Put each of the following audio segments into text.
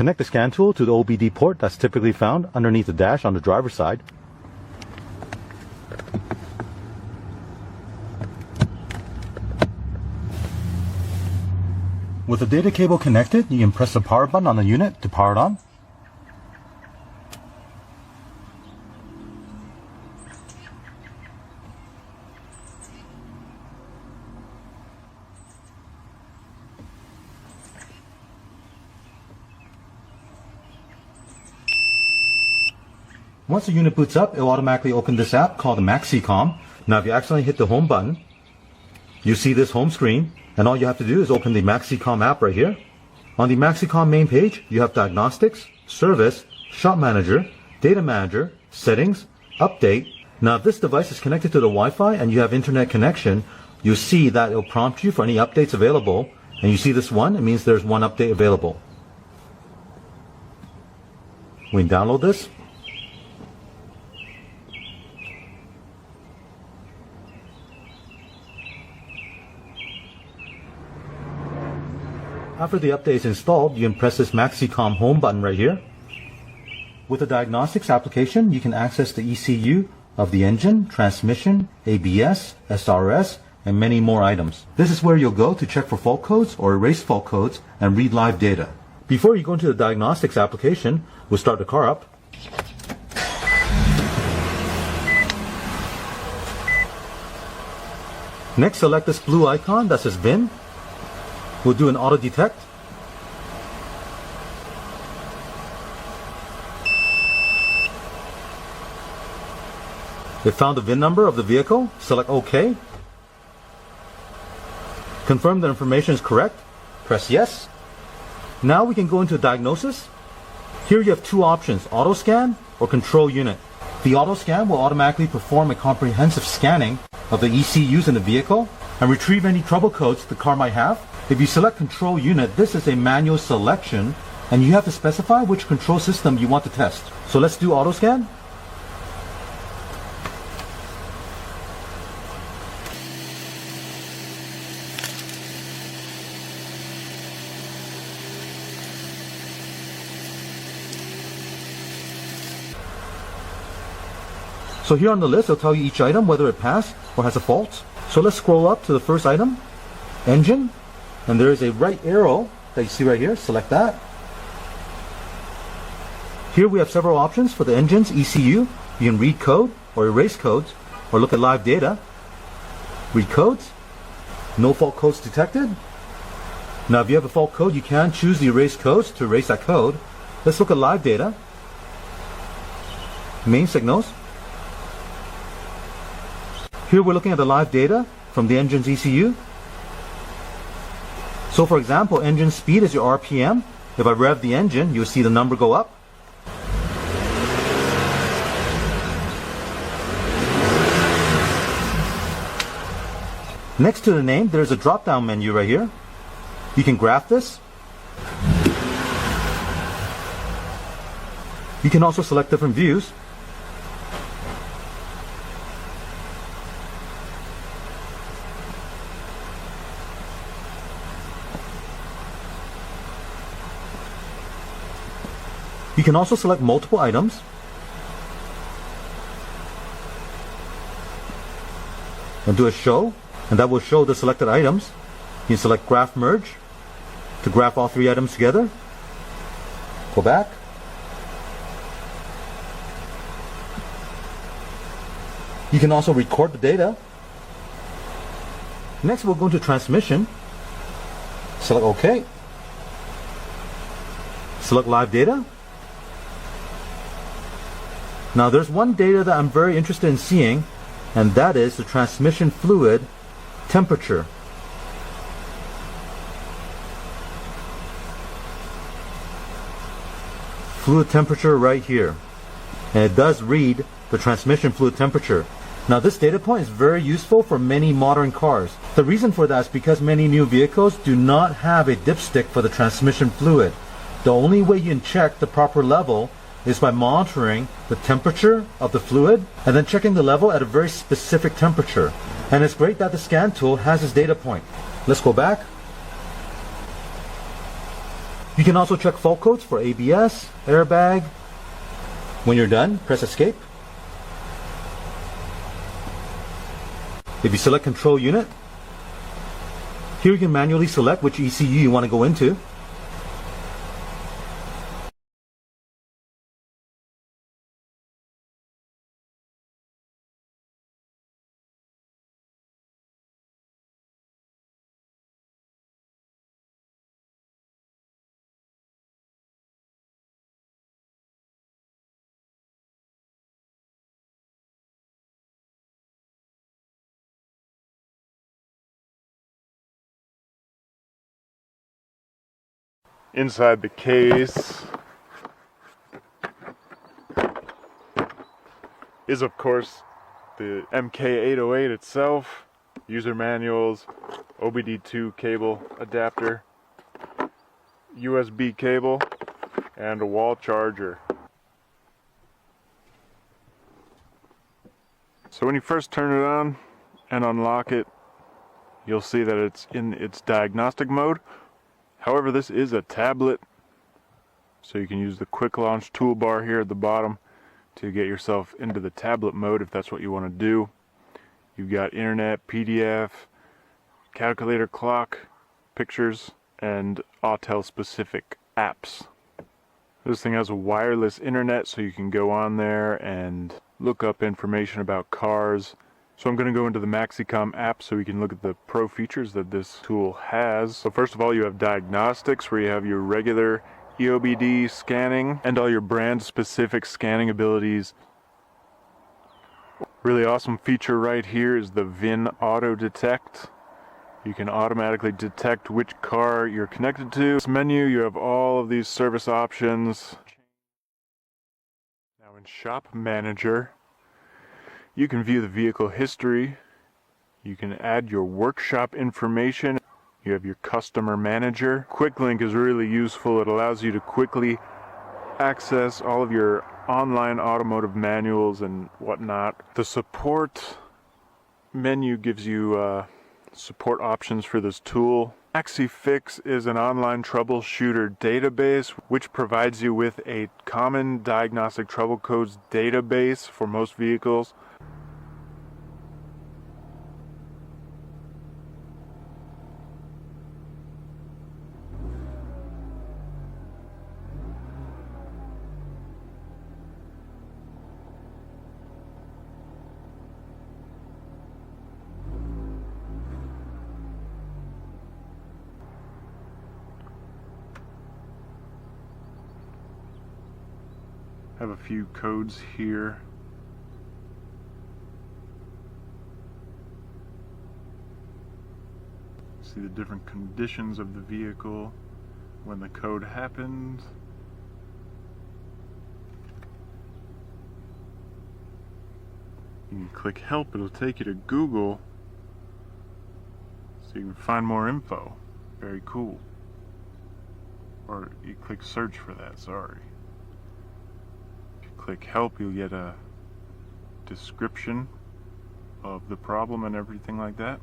connect the scan tool to the OBD port that's typically found underneath the dash on the driver's side. With the data cable connected, you can press the power button on the unit to power it on. Once the unit boots up, it will automatically open this app called the MaxiCOM. Now if you accidentally hit the home button, you see this home screen, and all you have to do is open the MaxiCOM app right here. On the MaxiCOM main page, you have Diagnostics, Service, Shop Manager, Data Manager, Settings, Update. Now if this device is connected to the Wi-Fi and you have internet connection, you'll see that it will prompt you for any updates available. And you see this one, it means there's one update available. We can download this. After the update is installed, you can press this MaxiCOM home button right here. With the diagnostics application, you can access the ECU of the engine, transmission, ABS, SRS, and many more items. This is where you'll go to check for fault codes or erase fault codes and read live data. Before you go into the diagnostics application, we'll start the car up. Next, select this blue icon that says VIN. We'll do an auto detect. It found the VIN number of the vehicle. Select OK. Confirm the information is correct. Press yes. Now we can go into diagnosis. Here you have two options, auto scan or control unit. The auto scan will automatically perform a comprehensive scanning of the ECUs in the vehicle and retrieve any trouble codes the car might have. If you select control unit, this is a manual selection and you have to specify which control system you want to test. So let's do auto scan. So here on the list, it'll tell you each item, whether it passed or has a fault. So let's scroll up to the first item, engine. And there is a right arrow that you see right here. Select that. Here we have several options for the engine's ECU. You can read code or erase codes or look at live data. Read codes. No fault codes detected. Now if you have a fault code, you can choose the erase codes to erase that code. Let's look at live data. Main signals. Here we're looking at the live data from the engine's ECU. So for example, engine speed is your RPM. If I rev the engine, you'll see the number go up. Next to the name, there's a drop-down menu right here. You can graph this. You can also select different views. You can also select multiple items. And do a show, and that will show the selected items. You can select graph merge to graph all three items together. Go back. You can also record the data. Next we'll go into transmission. Select OK. Select live data. Now there's one data that I'm very interested in seeing, and that is the transmission fluid temperature. Fluid temperature right here. And it does read the transmission fluid temperature. Now this data point is very useful for many modern cars. The reason for that is because many new vehicles do not have a dipstick for the transmission fluid. The only way you can check the proper level is by monitoring the temperature of the fluid and then checking the level at a very specific temperature. And it's great that the scan tool has this data point. Let's go back. You can also check fault codes for ABS, airbag. When you're done, press escape. If you select control unit, here you can manually select which ECU you want to go into. Inside the case is, of course, the MK808 itself, user manuals, OBD2 cable adapter, USB cable, and a wall charger. So when you first turn it on and unlock it, you'll see that it's in its diagnostic mode. However, this is a tablet, so you can use the quick launch toolbar here at the bottom to get yourself into the tablet mode if that's what you want to do. You've got internet, PDF, calculator, clock, pictures, and Autel specific apps. This thing has a wireless internet, so you can go on there and look up information about cars. So I'm going to go into the MaxiCOM app so we can look at the pro features that this tool has. So first of all, you have diagnostics, where you have your regular EOBD scanning and all your brand specific scanning abilities. Really awesome feature right here is the VIN auto detect. You can automatically detect which car you're connected to. This menu, you have all of these service options. Now in Shop Manager, you can view the vehicle history. You can add your workshop information. You have your customer manager. Quick Link is really useful. It allows you to quickly access all of your online automotive manuals and whatnot. The support menu gives you support options for this tool. MaxiFix is an online troubleshooter database which provides you with a common diagnostic trouble codes database for most vehicles. Have a few codes here. See the different conditions of the vehicle when the code happened. You can click help, it'll take you to Google so you can find more info. Very cool. Or you click search for that, sorry. Click help, you'll get a description of the problem and everything like that.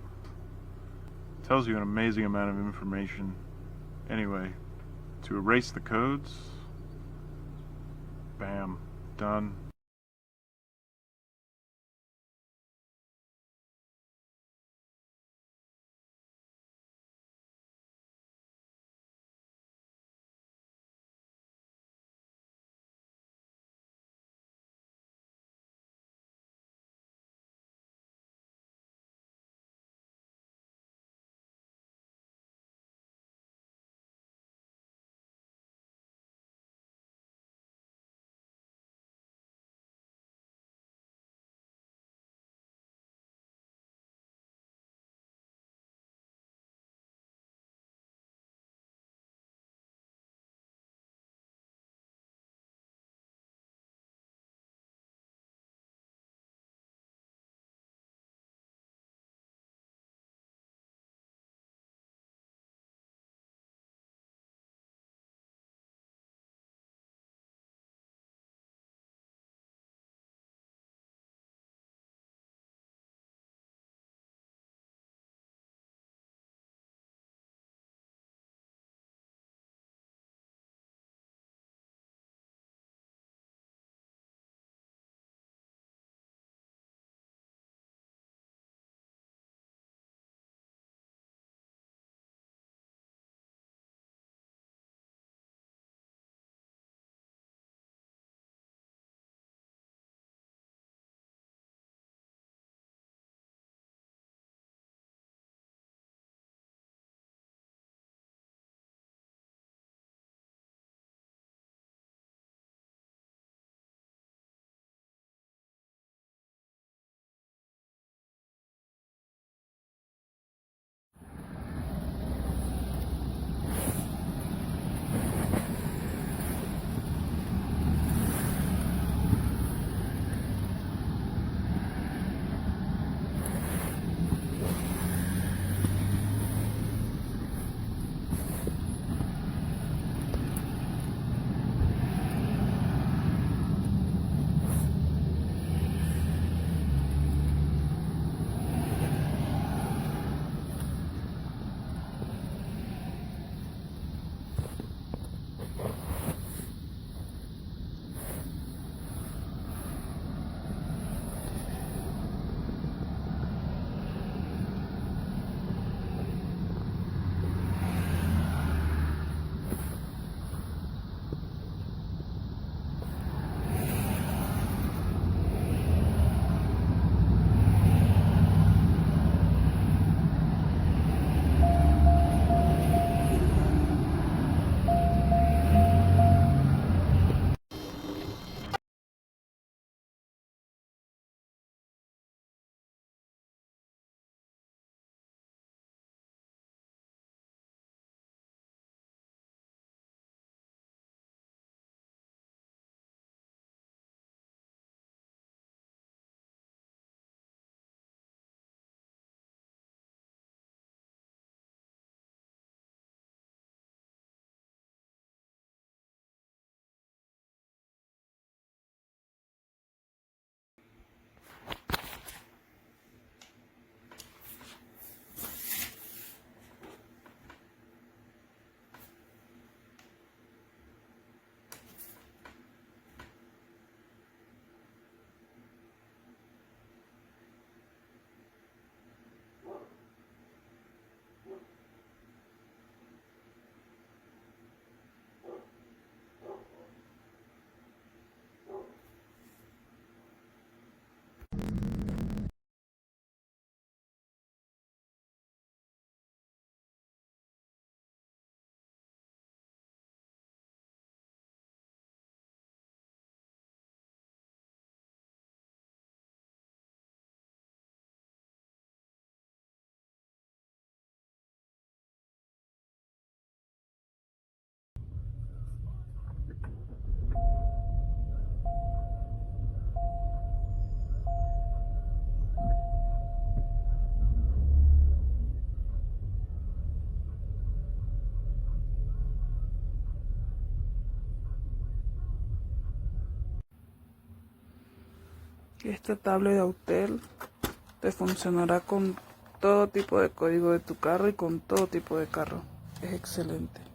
It tells you an amazing amount of information. Anyway, to erase the codes, bam, done. Esta tablet de Autel te funcionará con todo tipo de código de tu carro y con todo tipo de carro. Es excelente.